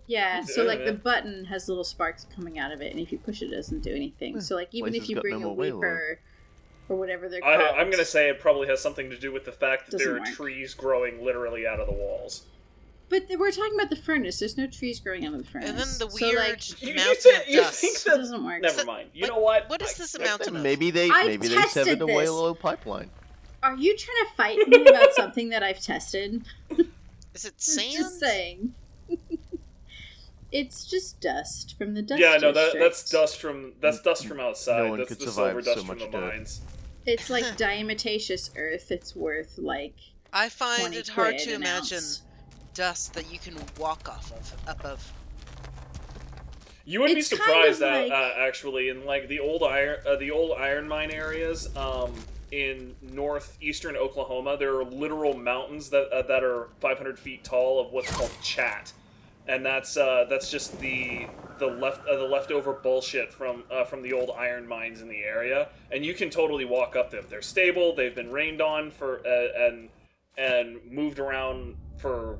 Speaker 2: Yeah, so like
Speaker 3: Yeah.
Speaker 2: the button has little sparks coming out of it, and if you push it, doesn't do anything. So like even
Speaker 5: Place
Speaker 2: if you
Speaker 5: has got
Speaker 2: bring
Speaker 5: no
Speaker 2: a
Speaker 5: more whale
Speaker 2: weeper or whatever they're called,
Speaker 3: I'm gonna say it probably has something to do with the fact that
Speaker 2: Doesn't
Speaker 3: there are
Speaker 2: work.
Speaker 3: trees growing literally out of the walls.
Speaker 2: But we're talking about the furnace. There's no trees growing out of the furnace.
Speaker 4: And then the
Speaker 2: So,
Speaker 4: weird
Speaker 2: like,
Speaker 3: You
Speaker 4: mountain
Speaker 3: think-
Speaker 4: of
Speaker 3: you
Speaker 4: dust.
Speaker 3: think
Speaker 2: it
Speaker 3: that-
Speaker 2: doesn't work.
Speaker 3: Never mind. You know what?
Speaker 4: What is this mountain of?
Speaker 5: Maybe they
Speaker 2: I've
Speaker 5: severed
Speaker 2: tested
Speaker 5: a
Speaker 2: this.
Speaker 5: whale oil pipeline.
Speaker 2: Are you trying to fight me about something that I've tested?
Speaker 4: Is it sand?
Speaker 2: Just saying. It's just dust from the dust.
Speaker 3: Yeah, no,
Speaker 2: district.
Speaker 3: that's dust from outside.
Speaker 5: No one
Speaker 3: that's
Speaker 5: could
Speaker 3: the
Speaker 5: survive
Speaker 3: silver
Speaker 5: so
Speaker 3: dust from
Speaker 5: much
Speaker 3: the
Speaker 5: dirt.
Speaker 3: mines.
Speaker 2: It's like diatomaceous earth. It's worth like
Speaker 4: I find
Speaker 2: 20
Speaker 4: it hard
Speaker 2: quid
Speaker 4: to
Speaker 2: an
Speaker 4: imagine
Speaker 2: ounce.
Speaker 4: dust that you can walk off of, up of.
Speaker 3: You would be
Speaker 2: It's kind
Speaker 3: surprised
Speaker 2: of
Speaker 3: at
Speaker 2: like-
Speaker 3: actually in like the old iron mine areas in northeastern Oklahoma. There are literal mountains that are 500 feet tall of what's called chat, and that's just the leftover bullshit from the old iron mines in the area. And you can totally walk up them. They're stable. They've been rained on for and moved around for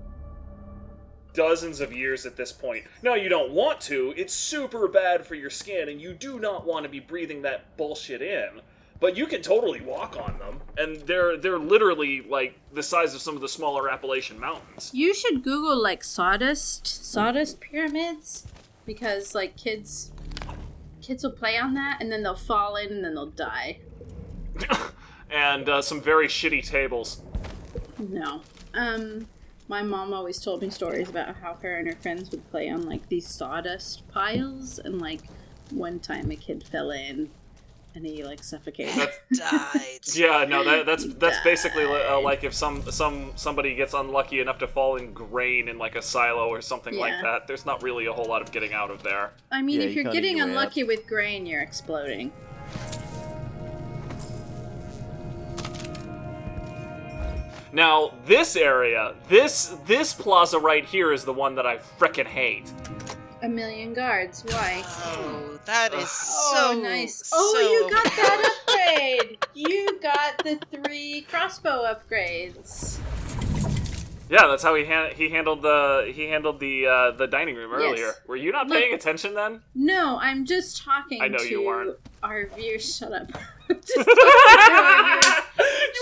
Speaker 3: dozens of years at this point. No, you don't want to. It's super bad for your skin, and you do not want to be breathing that bullshit in. But you can totally walk on them, and they're literally like the size of some of the smaller Appalachian mountains.
Speaker 2: You should Google like sawdust pyramids, because like kids will play on that and then they'll fall in and then they'll die.
Speaker 3: And some very shitty tables.
Speaker 2: No. My mom always told me stories about how her and her friends would play on like these sawdust piles, and like one time a kid fell in and he like suffocated.
Speaker 4: Died.
Speaker 3: Yeah, no, that's basically like if somebody gets unlucky enough to fall in grain in like a silo or something like
Speaker 2: Yeah.
Speaker 3: that. There's not really a whole lot of getting out of there.
Speaker 2: I mean,
Speaker 5: Yeah,
Speaker 2: if
Speaker 5: you
Speaker 2: you're
Speaker 5: can't
Speaker 2: getting
Speaker 5: eat your way out.
Speaker 2: unlucky with grain, you're exploding.
Speaker 3: Now, this area, this plaza right here is the one that I frickin' hate.
Speaker 2: A million guards. Why?
Speaker 4: Oh, that is
Speaker 2: Oh,
Speaker 4: so
Speaker 2: nice.
Speaker 4: So
Speaker 2: Oh, you got
Speaker 4: overpowered.
Speaker 2: that upgrade. You got the 3 crossbow upgrades.
Speaker 3: Yeah, that's how he handled the dining room earlier.
Speaker 2: Yes.
Speaker 3: Were you not
Speaker 2: Look-
Speaker 3: paying attention then?
Speaker 2: No, I'm just talking
Speaker 3: I know
Speaker 2: to
Speaker 3: you weren't.
Speaker 2: our viewers. Shut up. Just talking to our viewers.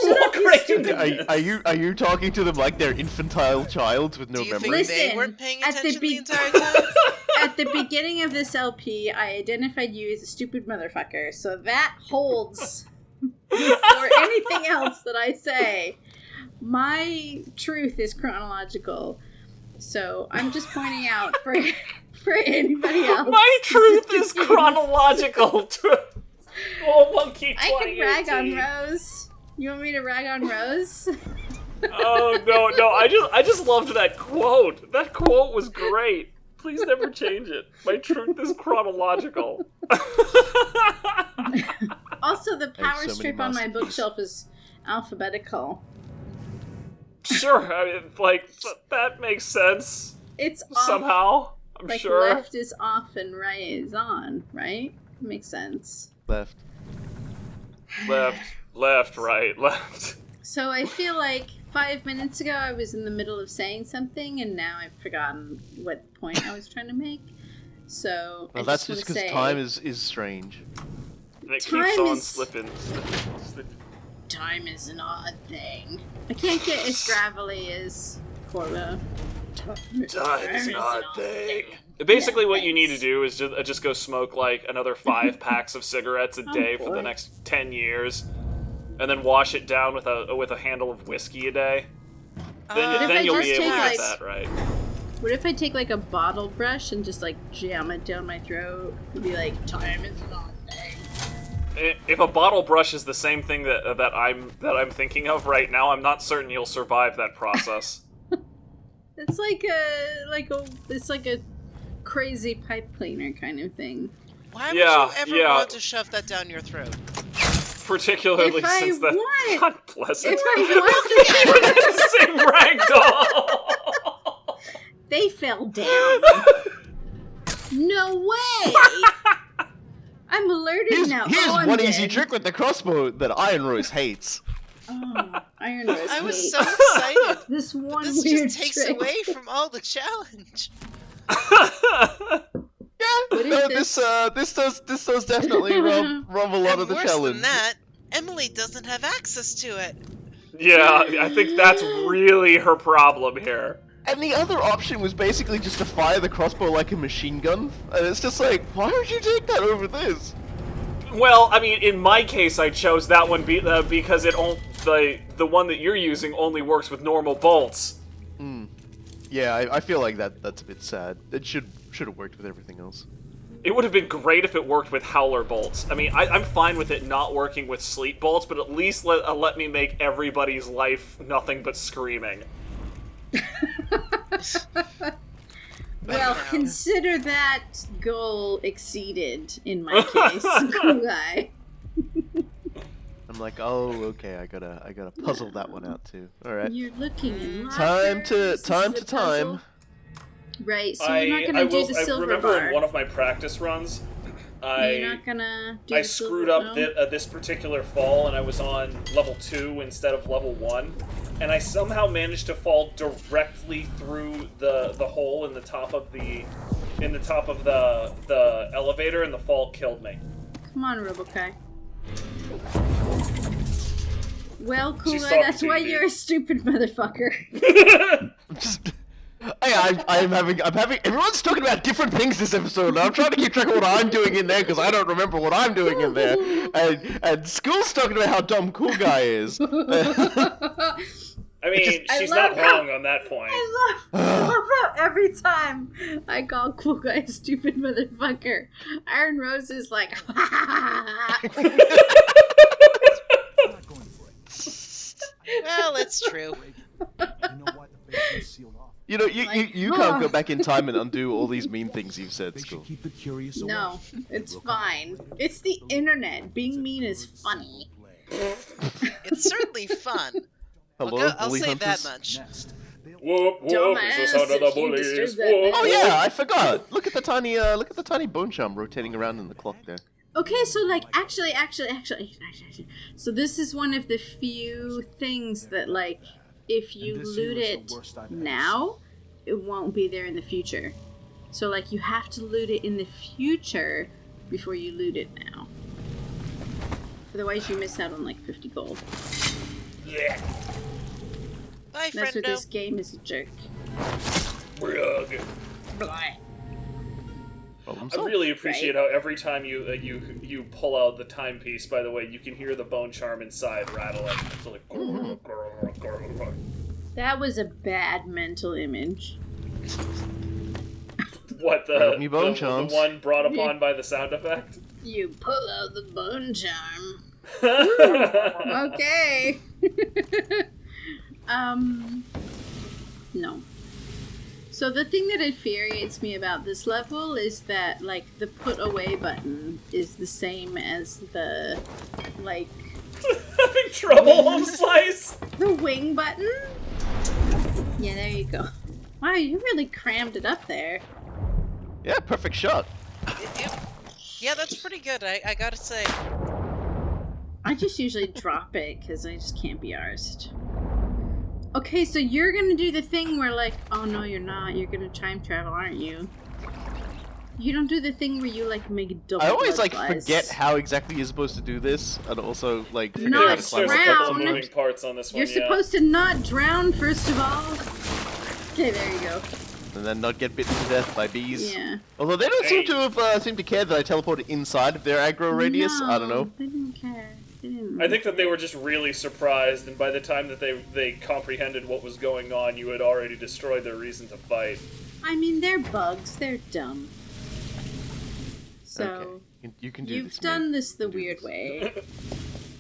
Speaker 3: You walk right
Speaker 2: stupid.
Speaker 3: into
Speaker 5: Are you talking to them like they're infantile childs with no
Speaker 4: Do you think
Speaker 5: memory?
Speaker 2: Listen,
Speaker 4: they weren't paying
Speaker 2: at the
Speaker 4: attention the
Speaker 2: be-
Speaker 4: entire time?
Speaker 2: At the beginning of this LP, I identified you as a stupid motherfucker, so that holds for anything else that I say. My truth is chronological, so I'm just pointing out for anybody else.
Speaker 3: My truth is chronological. Oh, monkey 2018.
Speaker 2: I can rag on Rose. You want me to rag on Rose?
Speaker 3: Oh no! I just loved that quote. That quote was great. Please never change it. My truth is chronological.
Speaker 2: Also, the power
Speaker 5: so many
Speaker 2: strip on my
Speaker 5: masterpieces.
Speaker 2: bookshelf is alphabetical.
Speaker 3: Sure, I mean, like that makes sense
Speaker 2: It's off.
Speaker 3: somehow. I'm
Speaker 2: Like
Speaker 3: sure.
Speaker 2: left is off and right is on, right? Makes sense.
Speaker 5: Left.
Speaker 3: Left, right, left.
Speaker 2: So I feel like 5 minutes ago I was in the middle of saying something, and now I've forgotten what point I was trying to make. So
Speaker 5: Well,
Speaker 2: I
Speaker 5: that's
Speaker 2: just
Speaker 5: just
Speaker 2: want to
Speaker 5: because
Speaker 2: say,
Speaker 5: time is strange.
Speaker 3: And it
Speaker 2: Time
Speaker 3: keeps on
Speaker 2: is-
Speaker 3: slipping.
Speaker 2: time is an odd thing. I can't get as gravelly as Corvo.
Speaker 3: Time is an odd thing. Basically, what you need to do is just go smoke like another 5 packs of cigarettes a day for the
Speaker 2: boy.
Speaker 3: next 10 years, and then wash it down with a handle of whiskey a day.
Speaker 2: What if I
Speaker 3: Then you'll be
Speaker 2: just
Speaker 3: able to
Speaker 2: take,
Speaker 3: get
Speaker 2: like-
Speaker 3: that right.
Speaker 2: What if I take like a bottle brush and just like jam it down my throat and be like, time is an odd thing.
Speaker 3: If a bottle brush is the same thing that I'm thinking of right now, I'm not certain you'll survive that process.
Speaker 2: It's like a crazy pipe cleaner kind of thing.
Speaker 4: Why would you ever want to shove that down your throat?
Speaker 3: Particularly since that's unpleasant.
Speaker 2: If I
Speaker 3: Same ragdoll.
Speaker 2: They fell down. No way! I'm alerted now.
Speaker 5: Here's
Speaker 2: I'm
Speaker 5: one
Speaker 2: dead.
Speaker 5: easy trick with the crossbow that Iron Rose hates.
Speaker 2: Oh, Iron Rose
Speaker 4: I was
Speaker 2: hates.
Speaker 4: so excited.
Speaker 2: This one
Speaker 4: This
Speaker 2: weird
Speaker 4: just takes
Speaker 2: trick.
Speaker 4: away from all the challenge.
Speaker 5: Yeah, this does definitely rub a lot
Speaker 4: And
Speaker 5: of the
Speaker 4: worse
Speaker 5: challenge.
Speaker 4: than that, Emily doesn't have access to it.
Speaker 3: Yeah, I think that's really her problem here.
Speaker 5: And the other option was basically just to fire the crossbow like a machine gun, and it's just like, why would you take that over this?
Speaker 3: Well, I mean, in my case, I chose that one because the one that you're using only works with normal bolts.
Speaker 5: Yeah, I feel like that's a bit sad. It should have worked with everything else.
Speaker 3: It would have been great if it worked with howler bolts. I mean, I'm fine with it not working with sleet bolts, but at least let me make everybody's life nothing but screaming.
Speaker 2: Well, consider that goal exceeded in my case. Cool guy.
Speaker 5: I'm like, oh, okay, I gotta puzzle that one out too. All right,
Speaker 2: You're looking in
Speaker 5: time to
Speaker 2: lockers.
Speaker 5: time
Speaker 2: This
Speaker 5: to
Speaker 2: is a puzzle.
Speaker 5: time.
Speaker 2: Right, so you're not gonna do the
Speaker 3: I
Speaker 2: silver
Speaker 3: remember
Speaker 2: bar.
Speaker 3: in one of my practice runs,
Speaker 2: You're not gonna do
Speaker 3: I
Speaker 2: the silver
Speaker 3: screwed up
Speaker 2: no?
Speaker 3: this particular fall, and I was on level 2 instead of level 1, and I somehow managed to fall directly through the hole in the top of the elevator, and the fall killed me.
Speaker 2: Come on, Robokai. Well, cool
Speaker 3: She's
Speaker 2: guy,
Speaker 3: talking
Speaker 2: that's
Speaker 3: to
Speaker 2: why
Speaker 3: you,
Speaker 2: you're a stupid motherfucker.
Speaker 5: I'm having. Everyone's talking about different things this episode. And I'm trying to keep track of what I'm doing in there because I don't remember what I'm doing in there. And School's talking about how dumb Cool Guy is.
Speaker 3: I mean, she's not wrong on that point.
Speaker 2: I love how every time I call cool guy a stupid motherfucker, Iron Rose is like,
Speaker 4: Well, it's true.
Speaker 5: You know, you can't go back in time and undo all these mean things you've said, School.
Speaker 2: no, it's fine. It's the internet. Being mean is funny.
Speaker 4: It's certainly fun.
Speaker 5: Hello,
Speaker 4: I'll
Speaker 5: bully
Speaker 4: say
Speaker 5: hunters.
Speaker 4: that much.
Speaker 3: Whoop, whoop,
Speaker 2: Dumbass,
Speaker 3: is the sound of the
Speaker 2: if you
Speaker 3: bullies.
Speaker 2: disturb that
Speaker 3: Whoop,
Speaker 5: Oh
Speaker 3: whoop.
Speaker 5: yeah, I forgot. Look at the tiny bone charm rotating around in the clock there.
Speaker 2: Okay, so like, actually, so this is one of the few things that, like, if you loot it now, it won't be there in the future. So, like, you have to loot it in the future before you loot it now. Otherwise, you miss out on, like, 50 gold.
Speaker 3: Yeah.
Speaker 4: Bye,
Speaker 2: That's what
Speaker 4: friendo.
Speaker 2: this game is a jerk.
Speaker 3: Brug.
Speaker 5: Problem
Speaker 3: I
Speaker 5: solved.
Speaker 3: really appreciate how every time you pull out the timepiece, by the way, you can hear the bone charm inside rattling. It's like,
Speaker 2: That was a bad mental image.
Speaker 3: what,
Speaker 5: Brought me bone
Speaker 3: the
Speaker 5: charms.
Speaker 3: one brought upon by the sound effect?
Speaker 2: You pull out the bone charm. Okay. No. So the thing that infuriates me about this level is that, like, the put away button is the same as the, like,
Speaker 3: Having trouble, home slice?
Speaker 2: the wing button? Yeah, there you go. Wow, you really crammed it up there.
Speaker 5: Yeah, perfect shot.
Speaker 4: Yeah, that's pretty good, I gotta say.
Speaker 2: I just usually drop it because I just can't be arsed. Okay, so you're gonna do the thing where, like, oh no, you're not. You're gonna time travel, aren't you? You don't do the thing where you, like, make double.
Speaker 5: I always
Speaker 2: blood
Speaker 5: like
Speaker 2: flies.
Speaker 5: forget how exactly you're supposed to do this, and also like forget
Speaker 2: Not
Speaker 5: how to climb
Speaker 3: There's
Speaker 5: up
Speaker 3: a couple of
Speaker 2: drown.
Speaker 3: moving parts on this one,
Speaker 2: You're
Speaker 3: yeah.
Speaker 2: supposed to not drown, first of all. Okay, there you go.
Speaker 5: and then not get bitten to death by bees.
Speaker 2: Yeah.
Speaker 5: Although they don't seem to have seem to care that I teleported inside of their aggro radius. I don't know.
Speaker 2: They didn't care. They didn't.
Speaker 3: I think that they were just really surprised, and by the time that they comprehended what was going on, you had already destroyed their reason to fight.
Speaker 2: I mean, they're bugs. They're dumb. So
Speaker 5: Okay. You can do
Speaker 2: you've
Speaker 5: this.
Speaker 2: done
Speaker 5: man.
Speaker 2: this the
Speaker 5: You can do
Speaker 2: weird
Speaker 5: this.
Speaker 2: way.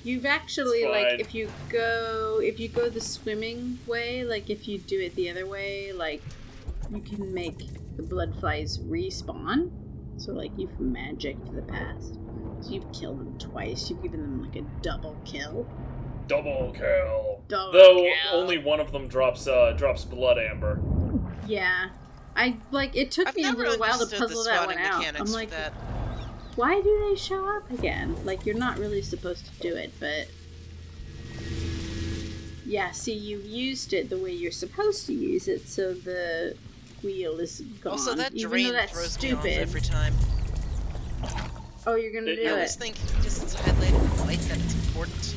Speaker 2: You've actually,
Speaker 3: It's
Speaker 2: like,
Speaker 3: fine.
Speaker 2: if you go the swimming way, like, if you do it the other way, like, you can make the blood flies respawn. So, like, you've magicked the past. So you've killed them twice. You've given them, like, a double kill.
Speaker 3: Double kill.
Speaker 2: Double
Speaker 3: Though
Speaker 2: kill.
Speaker 3: only one of them drops blood amber.
Speaker 2: Yeah. It took
Speaker 4: I've
Speaker 2: me a
Speaker 4: never
Speaker 2: little while to
Speaker 4: understood
Speaker 2: puzzle
Speaker 4: the
Speaker 2: that
Speaker 4: spawning
Speaker 2: one out.
Speaker 4: mechanics
Speaker 2: I'm
Speaker 4: for
Speaker 2: like,
Speaker 4: that.
Speaker 2: why do they show up again? Like, you're not really supposed to do it, but... Yeah, see, you used it the way you're supposed to use it, so the wheel is gone.
Speaker 4: Also, that
Speaker 2: even
Speaker 4: drain
Speaker 2: though that's
Speaker 4: throws
Speaker 2: stupid.
Speaker 4: me off every time.
Speaker 2: Oh, you're gonna do
Speaker 4: I
Speaker 2: it.
Speaker 4: always think just it's highlighted in white that it's important.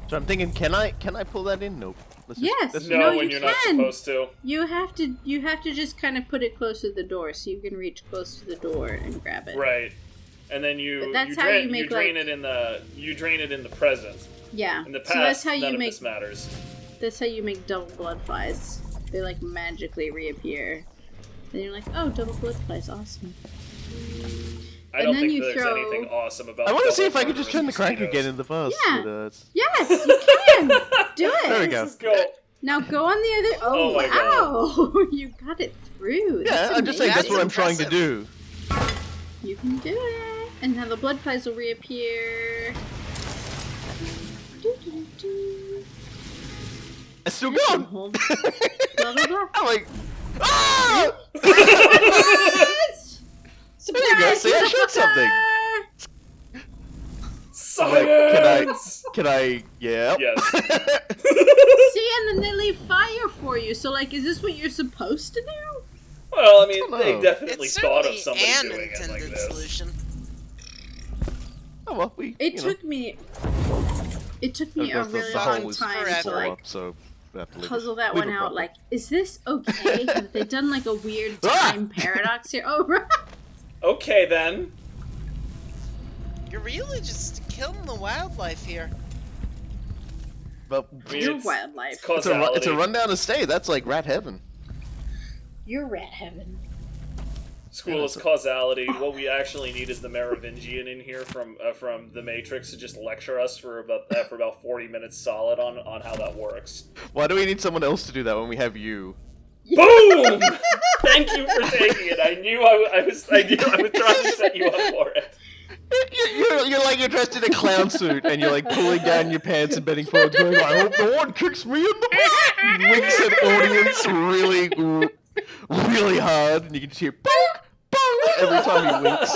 Speaker 5: So I'm thinking, can I pull that in? Nope.
Speaker 2: Yes.
Speaker 3: No,
Speaker 2: No,
Speaker 3: when
Speaker 2: you
Speaker 3: you're not
Speaker 2: can.
Speaker 3: supposed to.
Speaker 2: You have to just kind of put it close to the door, so you can reach close to the door and grab it.
Speaker 3: Right. And then
Speaker 2: But
Speaker 3: you
Speaker 2: that's how
Speaker 3: drain,
Speaker 2: you make,
Speaker 3: drain
Speaker 2: like-
Speaker 3: it in the present.
Speaker 2: Yeah.
Speaker 3: In the past,
Speaker 2: so that's how
Speaker 3: none
Speaker 2: you
Speaker 3: of
Speaker 2: make.
Speaker 3: this matters.
Speaker 2: That's how you make double blood flies. They like magically reappear. Then you're like, oh, double blood flies, awesome.
Speaker 3: I
Speaker 2: And
Speaker 3: don't
Speaker 2: then
Speaker 3: think
Speaker 2: you
Speaker 3: there's
Speaker 2: throw-
Speaker 3: anything awesome about.
Speaker 5: I want to
Speaker 3: double
Speaker 5: see if I can just turn the
Speaker 3: murderous
Speaker 5: crank
Speaker 3: mosquitoes.
Speaker 5: again in the bus.
Speaker 2: Yeah.
Speaker 5: But, it's...
Speaker 2: Yes, you can do it.
Speaker 5: There we go.
Speaker 3: Let's go.
Speaker 2: Now go on the other.
Speaker 3: Oh my
Speaker 2: wow! You got it through.
Speaker 5: Yeah,
Speaker 2: That's
Speaker 5: I'm just saying that's
Speaker 2: amazing.
Speaker 5: what I'm trying to do.
Speaker 2: You can do it. And now the blood flies will reappear. Do.
Speaker 5: It's still
Speaker 2: Yes, and
Speaker 5: gone.
Speaker 2: hold. Blah blah blah.
Speaker 5: I'm like, ah!
Speaker 2: Surprise!
Speaker 5: There you go, see, I shot something. I'm like,
Speaker 3: Science.
Speaker 5: can I, yeah.
Speaker 3: Yes.
Speaker 2: See, and then they leave fire for you. So, like, is this what you're supposed to do?
Speaker 3: Well, I mean,
Speaker 5: Hello.
Speaker 3: they definitely
Speaker 4: It's
Speaker 3: thought of
Speaker 4: certainly
Speaker 3: somebody
Speaker 4: an
Speaker 3: doing it like
Speaker 4: intended
Speaker 3: this.
Speaker 4: solution.
Speaker 5: Oh well, we.
Speaker 2: It
Speaker 5: you know,
Speaker 2: took me. It took me a
Speaker 5: the
Speaker 2: really
Speaker 5: hole
Speaker 2: long
Speaker 5: is
Speaker 2: time
Speaker 4: forever.
Speaker 2: to
Speaker 5: full
Speaker 2: like
Speaker 5: up, so we have to leave
Speaker 2: puzzle
Speaker 5: it-
Speaker 2: that
Speaker 5: leave
Speaker 2: one
Speaker 5: it
Speaker 2: out.
Speaker 5: proper.
Speaker 2: Like, is this okay? Have they done like a weird
Speaker 5: Ah!
Speaker 2: time paradox here? Oh, right.
Speaker 3: Okay then.
Speaker 4: You're really just killing the wildlife here.
Speaker 5: But
Speaker 3: I mean,
Speaker 2: You're
Speaker 3: it's
Speaker 2: wildlife.
Speaker 5: it's
Speaker 3: causality.
Speaker 5: a rundown estate. That's like rat heaven.
Speaker 2: You're rat heaven.
Speaker 3: School is causality. What we actually need is the Merovingian in here from the Matrix to just lecture us for about 40 minutes solid on how that works.
Speaker 5: Why do we need someone else to do that when we have you?
Speaker 3: Boom! Thank you for taking it. I knew I was trying to set you up for it.
Speaker 5: You're like you're dressed in a clown suit and you're like pulling down your pants and bending forward, going, "I hope no one kicks me in the butt." Winks at audience really hard, and you can just hear "bonk, bonk" every time he winks.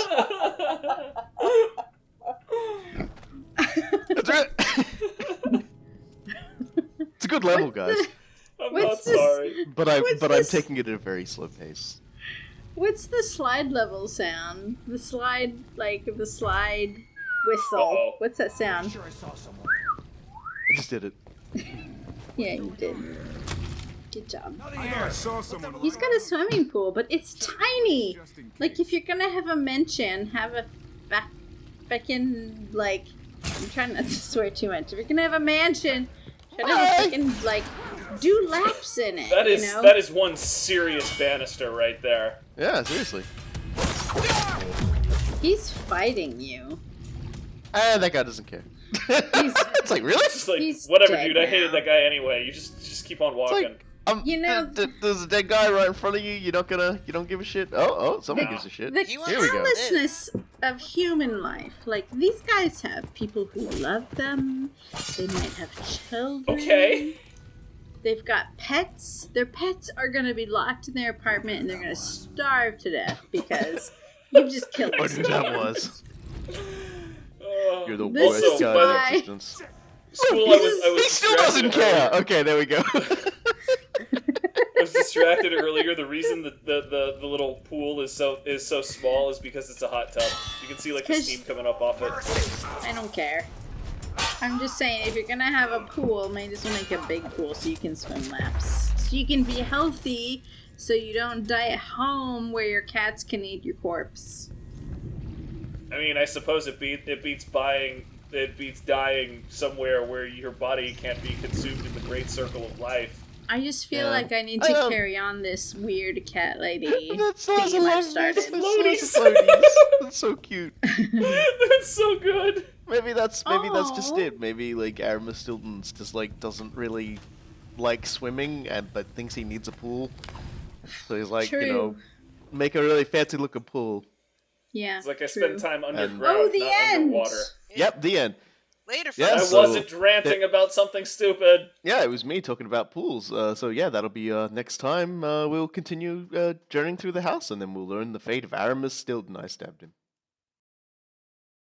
Speaker 5: That's it. It's a good level, guys,
Speaker 3: I'm
Speaker 2: What's
Speaker 3: not
Speaker 2: this?
Speaker 3: sorry.
Speaker 5: but
Speaker 2: What's
Speaker 5: I'm
Speaker 2: this?
Speaker 5: taking it at a very slow pace.
Speaker 2: What's the slide level sound? The slide whistle.
Speaker 3: Uh-oh.
Speaker 2: What's that sound?
Speaker 6: Sure, I saw someone.
Speaker 5: I just did it.
Speaker 2: Yeah, you did. Good job.
Speaker 6: I saw someone.
Speaker 2: He's got a swimming pool, but it's tiny. Like, if you're gonna have a mention, have a fucking, like, I'm trying not to swear too much. If you're gonna have a mansion, try to have a fucking, like, do laps in it,
Speaker 3: That is
Speaker 2: you know?
Speaker 3: that is one serious banister right there.
Speaker 5: Yeah, seriously.
Speaker 2: He's fighting you.
Speaker 5: And that guy doesn't care. It's like, really?
Speaker 3: Just like
Speaker 2: He's
Speaker 3: whatever,
Speaker 2: dead
Speaker 3: dude. I hated
Speaker 2: now.
Speaker 3: that guy anyway. You just keep on
Speaker 5: It's
Speaker 3: walking.
Speaker 5: like,
Speaker 2: You know-
Speaker 5: there's a dead guy right in front of you. You don't give a shit. Oh, someone
Speaker 3: No.
Speaker 5: gives a shit.
Speaker 2: The
Speaker 4: He wants
Speaker 5: Here we go.
Speaker 2: carelessness of human life. Like, these guys have people who love them. They might have children.
Speaker 3: Okay.
Speaker 2: They've got pets. Their pets are going to be locked in their apartment and they're going to starve to death because you've just killed
Speaker 5: Or
Speaker 2: them.
Speaker 5: who that was. You're the
Speaker 2: This
Speaker 5: worst
Speaker 2: is
Speaker 5: guy
Speaker 2: why-
Speaker 5: in existence.
Speaker 3: School, I was
Speaker 5: He still doesn't care.
Speaker 3: earlier.
Speaker 5: Okay, there we go.
Speaker 3: I was distracted earlier. The reason that the little pool is so small is because it's a hot tub. You can see like the
Speaker 2: 'Cause-
Speaker 3: steam coming up off it.
Speaker 2: I don't care. I'm just saying, if you're going to have a pool, might as well make a big pool so you can swim laps. So you can be healthy so you don't die at home where your cats can eat your corpse.
Speaker 3: I mean, I suppose it beats dying somewhere where your body can't be consumed in the great circle of life.
Speaker 2: I just feel
Speaker 5: Yeah.
Speaker 2: like I need
Speaker 5: I
Speaker 2: to
Speaker 5: know.
Speaker 2: carry on this weird cat lady
Speaker 5: That's
Speaker 2: theme I've started.
Speaker 3: Floaties.
Speaker 5: Floaties. That's so cute.
Speaker 3: That's so good.
Speaker 5: Maybe that's just
Speaker 2: Aw.
Speaker 5: it. Maybe like Aramis Stilton's just like doesn't really like swimming but thinks he needs a pool. So he's like,
Speaker 2: True.
Speaker 5: make a really fancy looking pool.
Speaker 2: Yeah.
Speaker 3: It's like I
Speaker 2: true.
Speaker 3: spend time
Speaker 2: Oh,
Speaker 3: underground,
Speaker 2: the
Speaker 3: not
Speaker 2: end.
Speaker 3: underwater.
Speaker 5: Yep, the end.
Speaker 4: Later,
Speaker 5: Yeah,
Speaker 3: I
Speaker 4: folks.
Speaker 5: so-
Speaker 3: wasn't ranting about something stupid.
Speaker 5: Yeah, it was me talking about pools. So yeah, that'll be next time. We'll continue journeying through the house, and then we'll learn the fate of Aramis Stilton. I stabbed him.